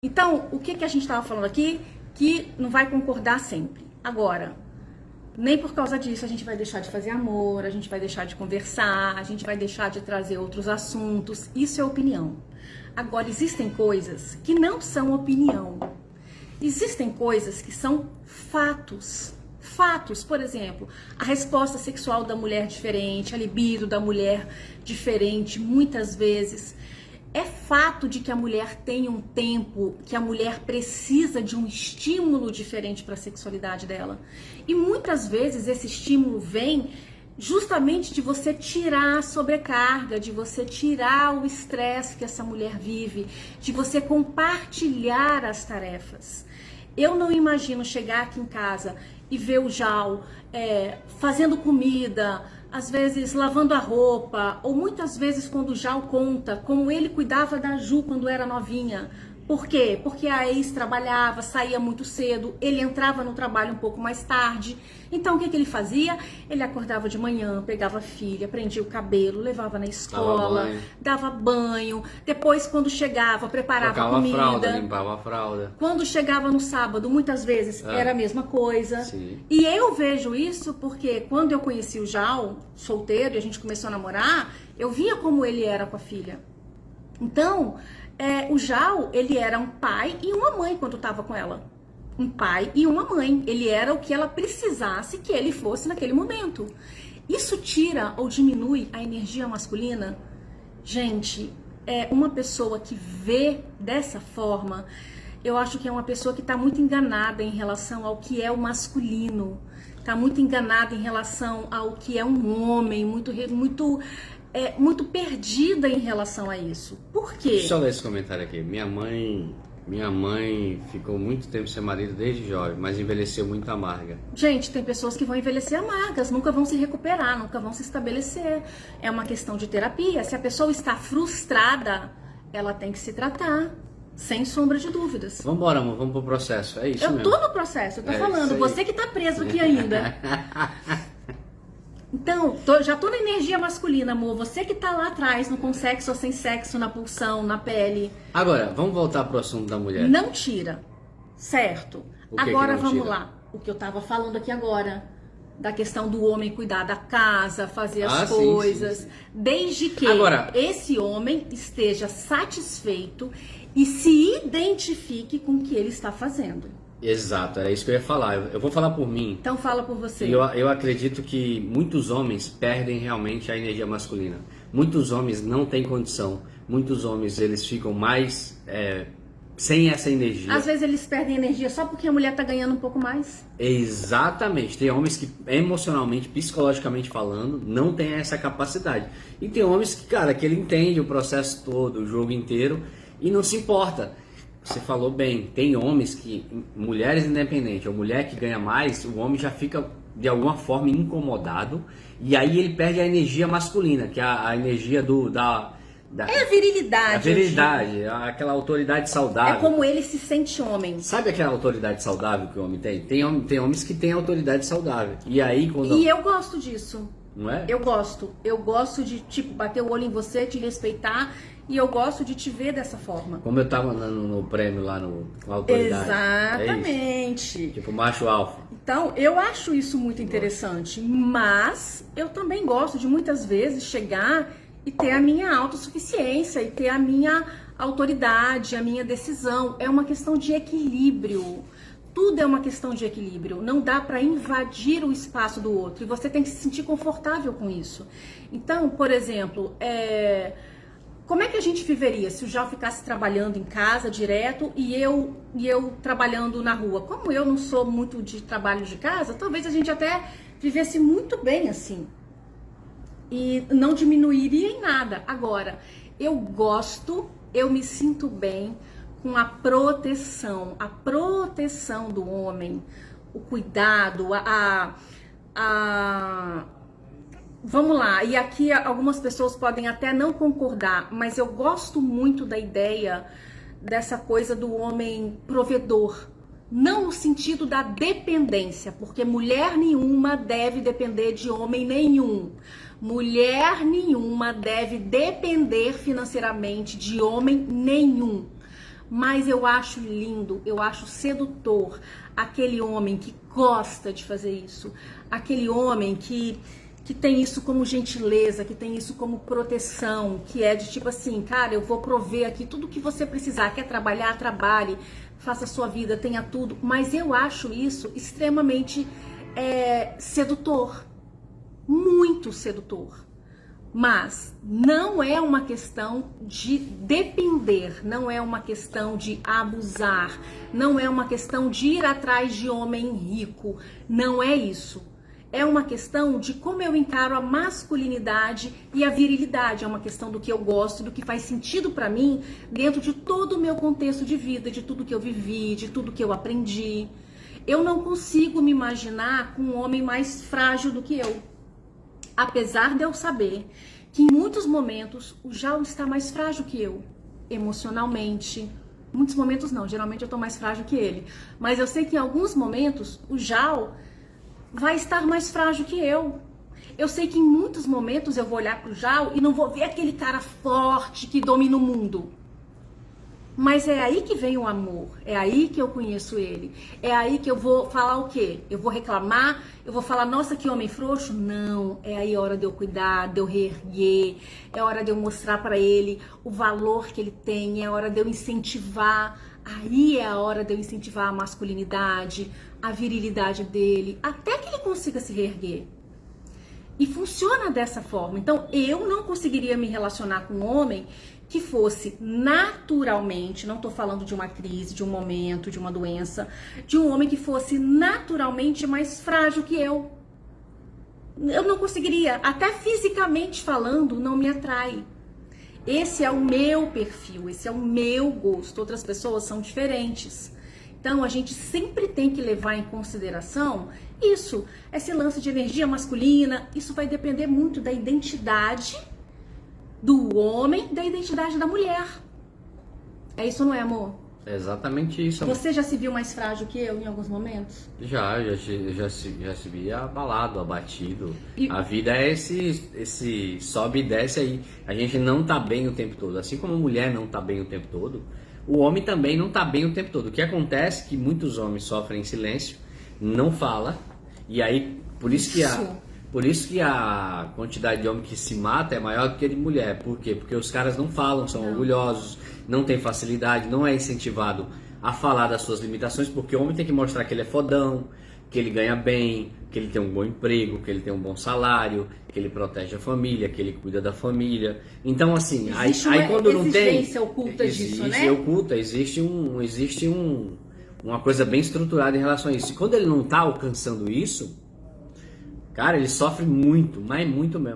Então, o que a gente estava falando aqui? Que não vai concordar sempre. Agora, nem por causa disso a gente vai deixar de fazer amor, a gente vai deixar de conversar, a gente vai deixar de trazer outros assuntos. Isso é opinião. Agora, existem coisas que não são opinião. Existem coisas que são fatos. Fatos, por exemplo, a resposta sexual da mulher diferente, a libido da mulher diferente, muitas vezes. É fato de que a mulher tem um tempo, que a mulher precisa de um estímulo diferente para a sexualidade dela. E muitas vezes esse estímulo vem justamente de você tirar a sobrecarga, de você tirar o estresse que essa mulher vive, de você compartilhar as tarefas. Eu não imagino chegar aqui em casa e ver o Jal fazendo comida, às vezes lavando a roupa, ou muitas vezes quando o Jal conta como ele cuidava da Ju quando era novinha. Por quê? Porque a ex trabalhava, saía muito cedo, ele entrava no trabalho um pouco mais tarde. Então o que ele fazia? Ele acordava de manhã, pegava a filha, prendia o cabelo, levava na escola, dava banho. Depois, quando chegava, preparava a comida. Fralda, limpava a fralda. Quando chegava no sábado, muitas vezes era a mesma coisa. Sim. E eu vejo isso porque quando eu conheci o Jal, solteiro, e a gente começou a namorar, eu via como ele era com a filha. Então, o Jal, ele era um pai e uma mãe quando estava com ela. Um pai e uma mãe. Ele era o que ela precisasse que ele fosse naquele momento. Isso tira ou diminui a energia masculina? Gente, uma pessoa que vê dessa forma, eu acho que é uma pessoa que está muito enganada em relação ao que é o masculino. Está muito enganada em relação ao que é um homem, muito perdida em relação a isso. Por quê? Deixa eu ler esse comentário aqui. Minha mãe ficou muito tempo sem marido desde jovem, mas envelheceu muito amarga. Gente, tem pessoas que vão envelhecer amargas, nunca vão se recuperar, nunca vão se estabelecer. É uma questão de terapia. Se a pessoa está frustrada, ela tem que se tratar, sem sombra de dúvidas. Vambora, amor, vamos pro processo. É isso eu mesmo. tô no processo, eu tô falando. Você que tá preso aqui ainda. Então, já tô na energia masculina, amor. Você que tá lá atrás, no com sexo ou sem sexo, na pulsão, na pele. Agora, vamos voltar pro assunto da mulher. Não tira, certo? que Agora não vamos tira? lá. O que eu tava falando aqui agora, da questão do homem cuidar da casa, fazer as Sim, coisas. sim. Desde que Agora, esse homem esteja satisfeito e se identifique com o que ele está fazendo. exato, era isso que eu ia falar. Eu vou falar por mim. Então fala por você. E eu acredito que muitos homens perdem realmente a energia masculina. Muitos homens não têm condição. Muitos homens, eles ficam mais sem essa energia. Às vezes eles perdem energia só porque a mulher tá ganhando um pouco mais. Exatamente. Tem homens que emocionalmente, psicologicamente falando, não têm essa capacidade. E tem homens que, cara, que ele entende o processo todo, o jogo inteiro e não se importa. Você falou bem, tem homens que, mulheres independentes, ou mulher que ganha mais, o homem já fica de alguma forma incomodado e aí ele perde a energia masculina, que é a energia É a virilidade. a virilidade, aquela autoridade saudável. É como ele se sente homem. Sabe aquela autoridade saudável que o homem tem? Tem homens que têm autoridade saudável. E aí quando... E eu gosto disso. Não é? Eu gosto de, tipo, bater o olho em você, te respeitar, e eu gosto de te ver dessa forma. Como eu tava no prêmio lá com a autoridade. É Exatamente. isso? Tipo macho alfa. Então, eu acho isso muito interessante, mas eu também gosto de muitas vezes chegar e ter a minha autossuficiência e ter a minha autoridade, a minha decisão. É uma questão de equilíbrio. Tudo é uma questão de equilíbrio. Não dá para invadir o espaço do outro e você tem que se sentir confortável com isso. Então, por exemplo, como é que a gente viveria se o Jal ficasse trabalhando em casa direto e eu trabalhando na rua? Como eu não sou muito de trabalho de casa, talvez a gente até vivesse muito bem assim. E não diminuiria em nada. Agora, eu me sinto bem com a proteção do homem, o cuidado, vamos lá, e aqui algumas pessoas podem até não concordar, mas eu gosto muito da ideia dessa coisa do homem provedor. Não no sentido da dependência, porque mulher nenhuma deve depender de homem nenhum. Mulher nenhuma deve depender financeiramente de homem nenhum. mas eu acho lindo, eu acho sedutor aquele homem que gosta de fazer isso, aquele homem que tem isso como gentileza, que tem isso como proteção, que é de tipo assim, cara, eu vou prover aqui tudo que você precisar, quer trabalhar, trabalhe, faça a sua vida, tenha tudo, mas eu acho isso extremamente sedutor, muito sedutor. Mas não é uma questão de depender, não é uma questão de abusar, não é uma questão de ir atrás de homem rico, não é isso. É uma questão de como eu encaro a masculinidade e a virilidade, é uma questão do que eu gosto, do que faz sentido pra mim dentro de todo o meu contexto de vida, de tudo que eu vivi, de tudo que eu aprendi. Eu não consigo me imaginar com um homem mais frágil do que eu. Apesar de eu saber que em muitos momentos o Jal está mais frágil que eu, emocionalmente. Muitos momentos não, geralmente eu estou mais frágil que ele. Mas eu sei que em alguns momentos o Jal vai estar mais frágil que eu. Eu sei que em muitos momentos eu vou olhar pro Jal e não vou ver aquele cara forte que domina o mundo. Mas é aí que vem o amor, é aí que eu conheço ele, é aí que eu vou falar o quê? Eu vou reclamar, eu vou falar, nossa, que homem frouxo? Não, é aí a hora de eu cuidar, de eu reerguer, é a hora de eu mostrar para ele o valor que ele tem, é a hora de eu incentivar, aí é a hora de eu incentivar a masculinidade, a virilidade dele, até que ele consiga se reerguer. E funciona dessa forma. Então, eu não conseguiria me relacionar com um homem que fosse naturalmente, não estou falando de uma crise, de um momento, de uma doença, de um homem que fosse naturalmente mais frágil que eu. Eu não conseguiria, até fisicamente falando, não me atrai. Esse é o meu perfil, esse é o meu gosto. Outras pessoas são diferentes. Então, a gente sempre tem que levar em consideração isso, esse lance de energia masculina. Isso vai depender muito da identidade do homem, da identidade da mulher. É isso, não é, amor? É exatamente isso, amor. Você já se viu mais frágil que eu em alguns momentos? Já se via abalado, abatido. A vida é esse sobe e desce aí. A gente não tá bem o tempo todo. Assim como a mulher não tá bem o tempo todo, o homem também não tá bem o tempo todo. O que acontece é que muitos homens sofrem em silêncio, não fala, e aí por isso que a quantidade de homem que se mata é maior do que a de mulher. Por quê? Porque os caras não falam, são orgulhosos, não tem facilidade, não é incentivado a falar das suas limitações, porque o homem tem que mostrar que ele é fodão, que ele ganha bem, que ele tem um bom emprego, que ele tem um bom salário, que ele protege a família, que ele cuida da família. Então, assim, aí quando não tem... Oculta disso, né? Existe uma coisa bem estruturada em relação a isso. E quando ele não tá alcançando isso, cara, ele sofre muito, mas muito mesmo.